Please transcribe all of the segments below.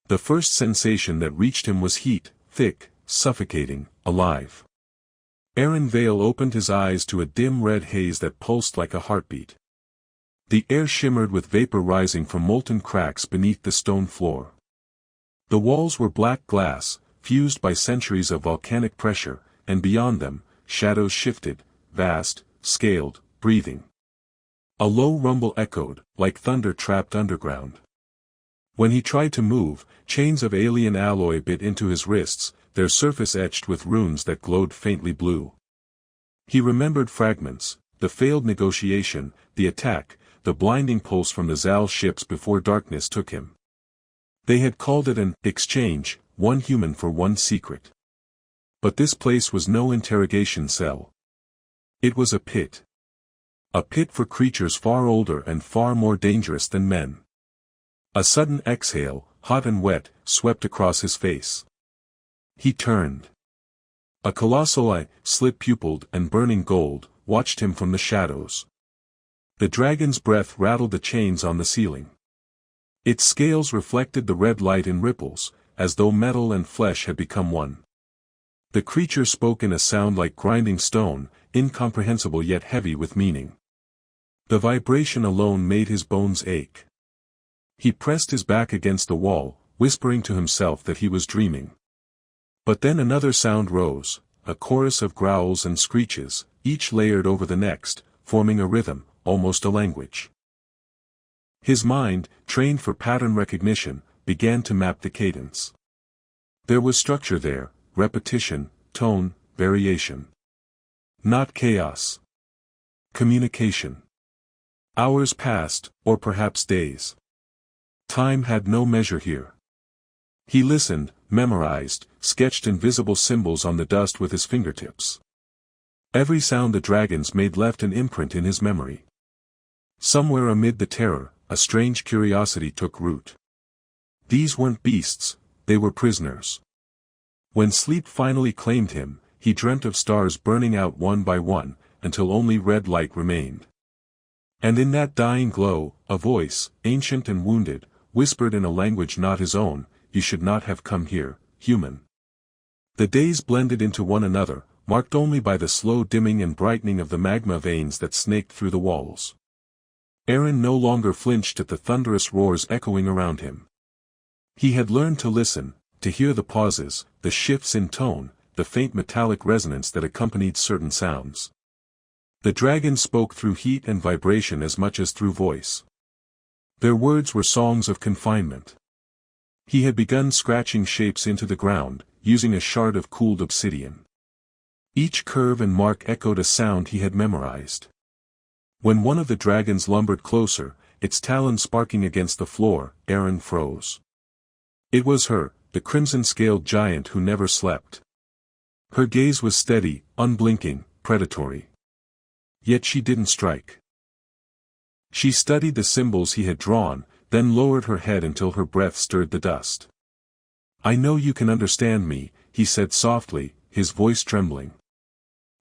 The first sensation that reached him was heat, thick, suffocating, alive. Aaron Vale opened his eyes to a dim red haze that pulsed like a heartbeat. The air shimmered with vapor rising from molten cracks beneath the stone floor. The walls were black glass, fused by centuries of volcanic pressure, and beyond them, shadows shifted, vast, scaled, breathing. A low rumble echoed, like thunder trapped underground. When he tried to move, chains of alien alloy bit into his wrists, their surface etched with runes that glowed faintly blue. He remembered fragments, the failed negotiation, the attack, the blinding pulse from the Zal ships before darkness took him. They had called it an exchange, one human for one secret. But this place was no interrogation cell. It was a pit. A pit for creatures far older and far more dangerous than men. A sudden exhale, hot and wet, swept across his face. He turned. A colossal eye, slit-pupilled and burning gold, watched him from the shadows. The dragon's breath rattled the chains on the ceiling. Its scales reflected the red light in ripples, as though metal and flesh had become one. The creature spoke in a sound like grinding stone, incomprehensible yet heavy with meaning. The vibration alone made his bones ache. He pressed his back against the wall, whispering to himself that he was dreaming. But then another sound rose, a chorus of growls and screeches, each layered over the next, forming a rhythm, almost a language. His mind, trained for pattern recognition, began to map the cadence. There was structure there, repetition, tone, variation. Not chaos. Communication. Hours passed, or perhaps days. Time had no measure here. He listened, memorized, sketched invisible symbols on the dust with his fingertips. Every sound the dragons made left an imprint in his memory. Somewhere amid the terror, a strange curiosity took root. These weren't beasts, they were prisoners. When sleep finally claimed him, he dreamt of stars burning out one by one, until only red light remained. And in that dying glow, a voice, ancient and wounded, whispered in a language not his own, "You should not have come here, human." The days blended into one another, marked only by the slow dimming and brightening of the magma veins that snaked through the walls. Aaron no longer flinched at the thunderous roars echoing around him. He had learned to listen, to hear the pauses, the shifts in tone, the faint metallic resonance that accompanied certain sounds. The dragon spoke through heat and vibration as much as through voice. Their words were songs of confinement. He had begun scratching shapes into the ground, using a shard of cooled obsidian. Each curve and mark echoed a sound he had memorized. When one of the dragons lumbered closer, its talons sparking against the floor, Aaron froze. It was her, the crimson-scaled giant who never slept. Her gaze was steady, unblinking, predatory. Yet she didn't strike. She studied the symbols he had drawn, then lowered her head until her breath stirred the dust. "I know you can understand me," he said softly, his voice trembling.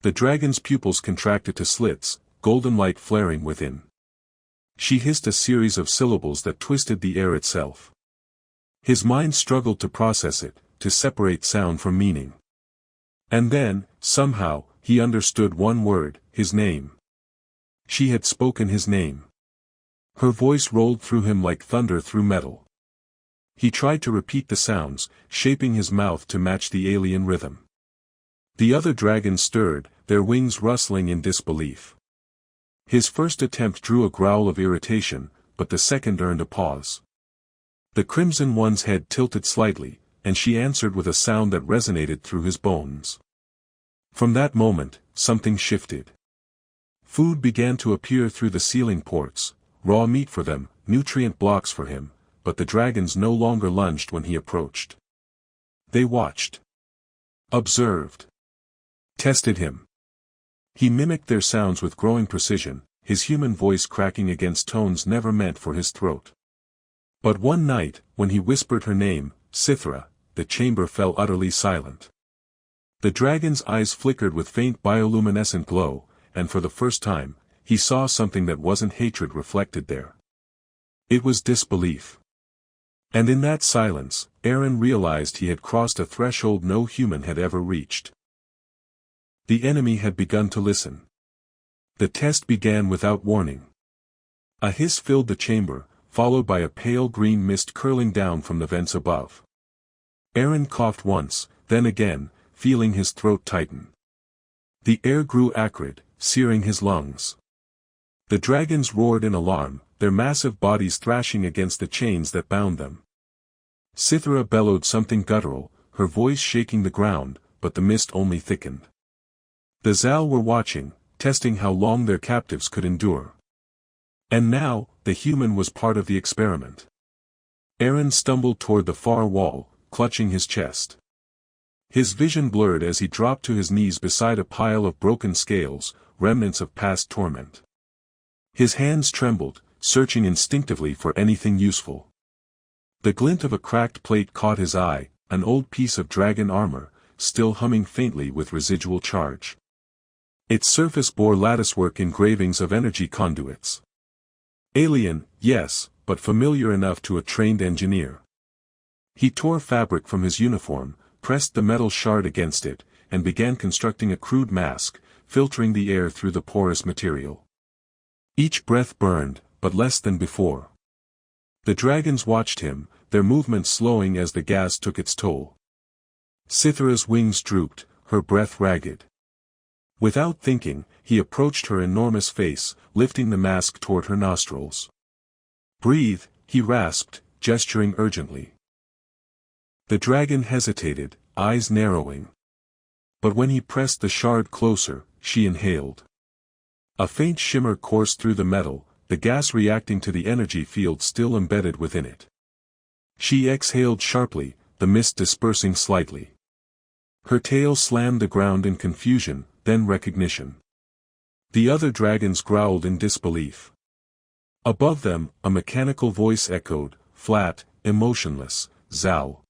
The dragon's pupils contracted to slits, golden light flaring within. She hissed a series of syllables that twisted the air itself. His mind struggled to process it, to separate sound from meaning. And then, somehow, he understood one word, his name. She had spoken his name. Her voice rolled through him like thunder through metal. He tried to repeat the sounds, shaping his mouth to match the alien rhythm. The other dragons stirred, their wings rustling in disbelief. His first attempt drew a growl of irritation, but the second earned a pause. The crimson one's head tilted slightly, and she answered with a sound that resonated through his bones. From that moment, something shifted. Food began to appear through the ceiling ports, raw meat for them, nutrient blocks for him, but the dragons no longer lunged when he approached. They watched. Observed. Tested him. He mimicked their sounds with growing precision, his human voice cracking against tones never meant for his throat. But one night, when he whispered her name, Sithra, the chamber fell utterly silent. The dragon's eyes flickered with faint bioluminescent glow, and for the first time, he saw something that wasn't hatred reflected there. It was disbelief. And in that silence, Aaron realized he had crossed a threshold no human had ever reached. The enemy had begun to listen. The test began without warning. A hiss filled the chamber, followed by a pale green mist curling down from the vents above. Aaron coughed once, then again, feeling his throat tighten. The air grew acrid, searing his lungs. The dragons roared in alarm, their massive bodies thrashing against the chains that bound them. Cythera bellowed something guttural, her voice shaking the ground, but the mist only thickened. The Zal were watching, testing how long their captives could endure. And now, the human was part of the experiment. Aaron stumbled toward the far wall, clutching his chest. His vision blurred as he dropped to his knees beside a pile of broken scales, remnants of past torment. His hands trembled, searching instinctively for anything useful. The glint of a cracked plate caught his eye, an old piece of dragon armor, still humming faintly with residual charge. Its surface bore latticework engravings of energy conduits. Alien, yes, but familiar enough to a trained engineer. He tore fabric from his uniform, pressed the metal shard against it, and began constructing a crude mask, filtering the air through the porous material. Each breath burned, but less than before. The dragons watched him, their movements slowing as the gas took its toll. Cythera's wings drooped, her breath ragged. Without thinking, he approached her enormous face, lifting the mask toward her nostrils. "Breathe," he rasped, gesturing urgently. The dragon hesitated, eyes narrowing. But when he pressed the shard closer, she inhaled. A faint shimmer coursed through the metal, the gas reacting to the energy field still embedded within it. She exhaled sharply, the mist dispersing slightly. Her tail slammed the ground in confusion, then recognition. The other dragons growled in disbelief. Above them, a mechanical voice echoed, flat, emotionless, "Zal.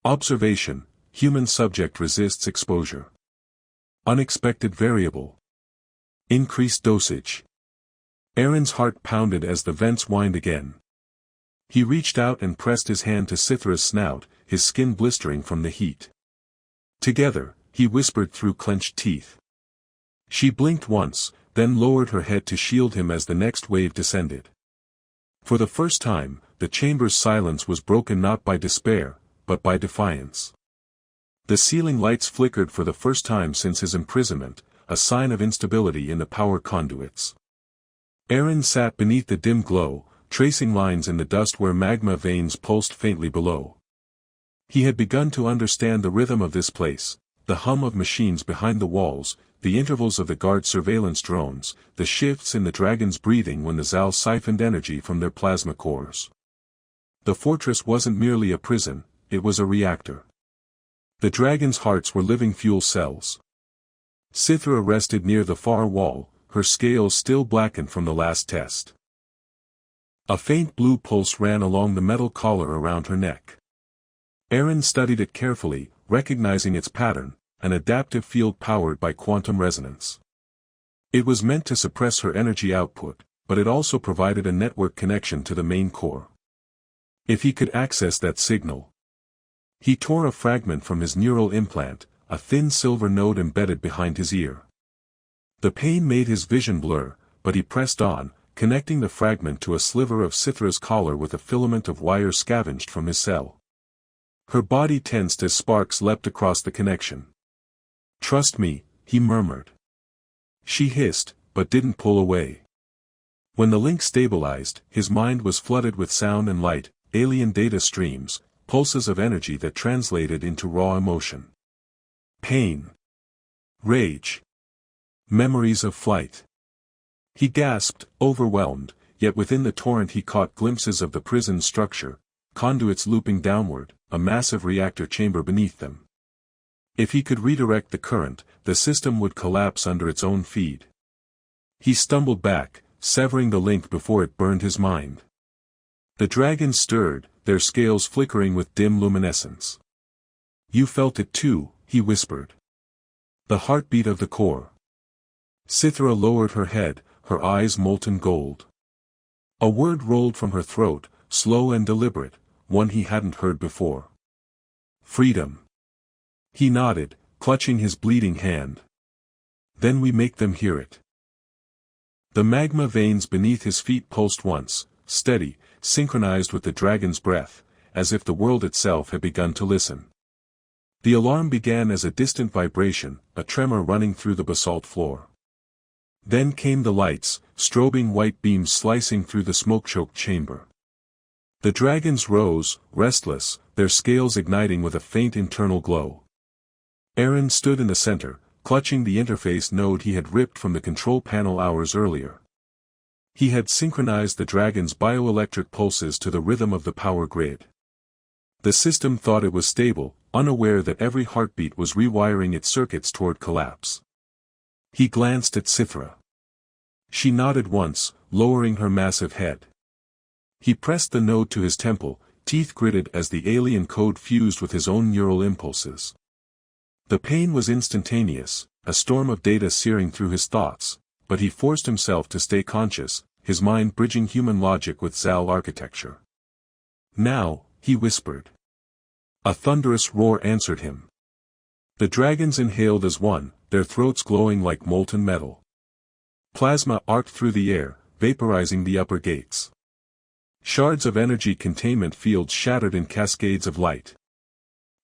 Observation, human subject resists exposure. Unexpected variable. Increased dosage." Aaron's heart pounded as the vents whined again. He reached out and pressed his hand to Cythera's snout, his skin blistering from the heat. "Together," he whispered through clenched teeth. She blinked once, then lowered her head to shield him as the next wave descended. For the first time, the chamber's silence was broken not by despair, but by defiance. The ceiling lights flickered for the first time since his imprisonment, a sign of instability in the power conduits. Aaron sat beneath the dim glow, tracing lines in the dust where magma veins pulsed faintly below. He had begun to understand the rhythm of this place, the hum of machines behind the walls, the intervals of the guard surveillance drones, the shifts in the dragon's breathing when the Zal siphoned energy from their plasma cores. The fortress wasn't merely a prison, it was a reactor. The dragon's hearts were living fuel cells. Cythera rested near the far wall, her scales still blackened from the last test. A faint blue pulse ran along the metal collar around her neck. Aaron studied it carefully, recognizing its pattern, an adaptive field powered by quantum resonance. It was meant to suppress her energy output, but it also provided a network connection to the main core. If he could access that signal. He tore a fragment from his neural implant, a thin silver node embedded behind his ear. The pain made his vision blur, but he pressed on, connecting the fragment to a sliver of Cythera's collar with a filament of wire scavenged from his cell. Her body tensed as sparks leapt across the connection. "Trust me," he murmured. She hissed, but didn't pull away. When the link stabilized, his mind was flooded with sound and light, alien data streams, pulses of energy that translated into raw emotion. Pain. Rage. Memories of flight. He gasped, overwhelmed, yet within the torrent he caught glimpses of the prison structure, conduits looping downward, a massive reactor chamber beneath them. If he could redirect the current, the system would collapse under its own feed. He stumbled back, severing the link before it burned his mind. The dragons stirred, their scales flickering with dim luminescence. "You felt it too," he whispered. "The heartbeat of the core." Cythera lowered her head, her eyes molten gold. A word rolled from her throat, slow and deliberate, one he hadn't heard before. Freedom. He nodded, clutching his bleeding hand. Then we make them hear it. The magma veins beneath his feet pulsed once, steady, synchronized with the dragon's breath, as if the world itself had begun to listen. The alarm began as a distant vibration, a tremor running through the basalt floor. Then came the lights, strobing white beams slicing through the smoke-choked chamber. The dragons rose, restless, their scales igniting with a faint internal glow. Aaron stood in the center, clutching the interface node he had ripped from the control panel hours earlier. He had synchronized the dragon's bioelectric pulses to the rhythm of the power grid. The system thought it was stable, unaware that every heartbeat was rewiring its circuits toward collapse. He glanced at Sithra. She nodded once, lowering her massive head. He pressed the node to his temple, teeth gritted as the alien code fused with his own neural impulses. The pain was instantaneous, a storm of data searing through his thoughts, but he forced himself to stay conscious, his mind bridging human logic with Zal architecture. Now, he whispered. A thunderous roar answered him. The dragons inhaled as one, their throats glowing like molten metal. Plasma arced through the air, vaporizing the upper gates. Shards of energy containment fields shattered in cascades of light.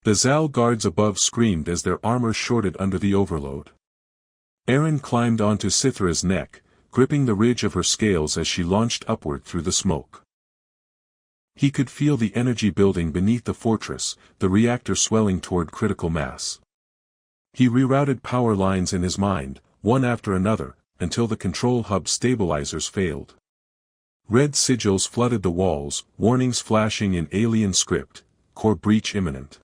The Zal guards above screamed as their armor shorted under the overload. Aaron climbed onto Sithra's neck, gripping the ridge of her scales as she launched upward through the smoke. He could feel the energy building beneath the fortress, the reactor swelling toward critical mass. He rerouted power lines in his mind, one after another, until the control hub stabilizers failed. Red sigils flooded the walls, warnings flashing in alien script, core breach imminent.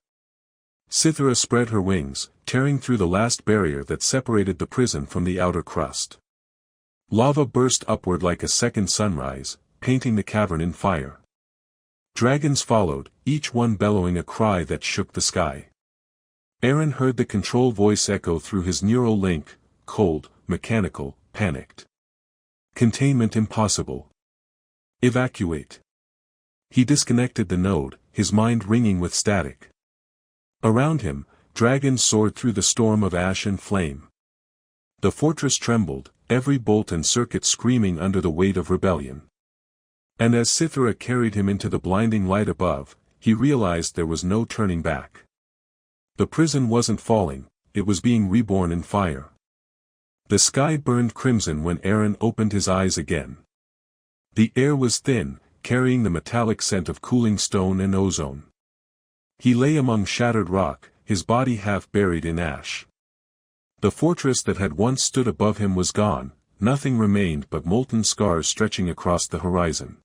Sithra spread her wings, tearing through the last barrier that separated the prison from the outer crust. Lava burst upward like a second sunrise, painting the cavern in fire. Dragons followed, each one bellowing a cry that shook the sky. Aaron heard the control voice echo through his neural link, cold, mechanical, panicked. Containment impossible. Evacuate. He disconnected the node, his mind ringing with static. Around him, dragons soared through the storm of ash and flame. The fortress trembled, every bolt and circuit screaming under the weight of rebellion. And as Sithra carried him into the blinding light above, he realized there was no turning back. The prison wasn't falling, it was being reborn in fire. The sky burned crimson when Aaron opened his eyes again. The air was thin, carrying the metallic scent of cooling stone and ozone. He lay among shattered rock, his body half buried in ash. The fortress that had once stood above him was gone, nothing remained but molten scars stretching across the horizon.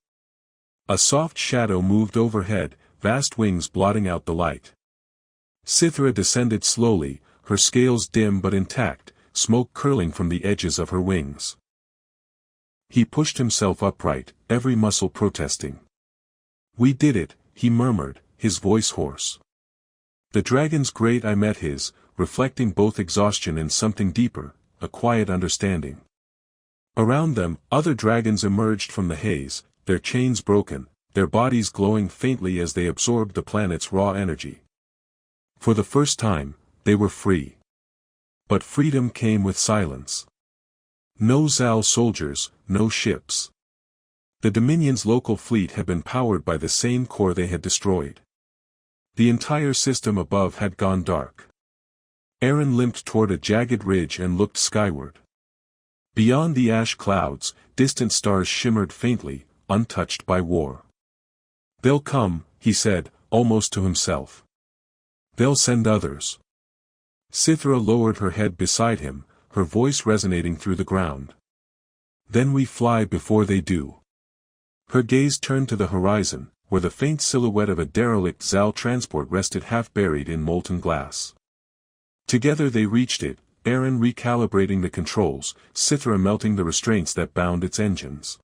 A soft shadow moved overhead, vast wings blotting out the light. Sithra descended slowly, her scales dim but intact, smoke curling from the edges of her wings. He pushed himself upright, every muscle protesting. "We did it," he murmured, his voice hoarse. The dragon's great eye met his, reflecting both exhaustion and something deeper, a quiet understanding. Around them, other dragons emerged from the haze, their chains broken, their bodies glowing faintly as they absorbed the planet's raw energy. For the first time, they were free. But freedom came with silence. No Zal soldiers, no ships. The Dominion's local fleet had been powered by the same core they had destroyed. The entire system above had gone dark. Aaron limped toward a jagged ridge and looked skyward. Beyond the ash clouds, distant stars shimmered faintly, untouched by war. "They'll come," he said, almost to himself. "They'll send others." Sithra lowered her head beside him, her voice resonating through the ground. "Then we fly before they do." Her gaze turned to the horizon, where the faint silhouette of a derelict Zal transport rested half buried in molten glass. Together they reached it, Aaron recalibrating the controls, Sithra melting the restraints that bound its engines.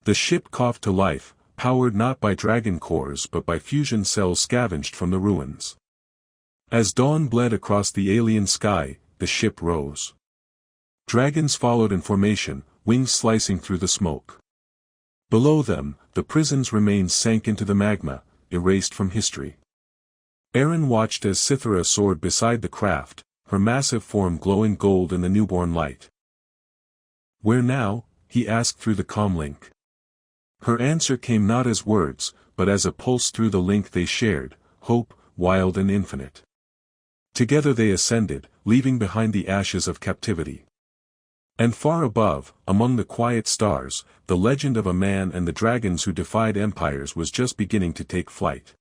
The ship coughed to life, powered not by dragon cores but by fusion cells scavenged from the ruins. As dawn bled across the alien sky, the ship rose. Dragons followed in formation, wings slicing through the smoke. Below them, the prison's remains sank into the magma, erased from history. Aaron watched as Cythera soared beside the craft, her massive form glowing gold in the newborn light. "Where now?" he asked through the comlink. Her answer came not as words, but as a pulse through the link they shared, hope, wild and infinite. Together they ascended, leaving behind the ashes of captivity. And far above, among the quiet stars, the legend of a man and the dragons who defied empires was just beginning to take flight.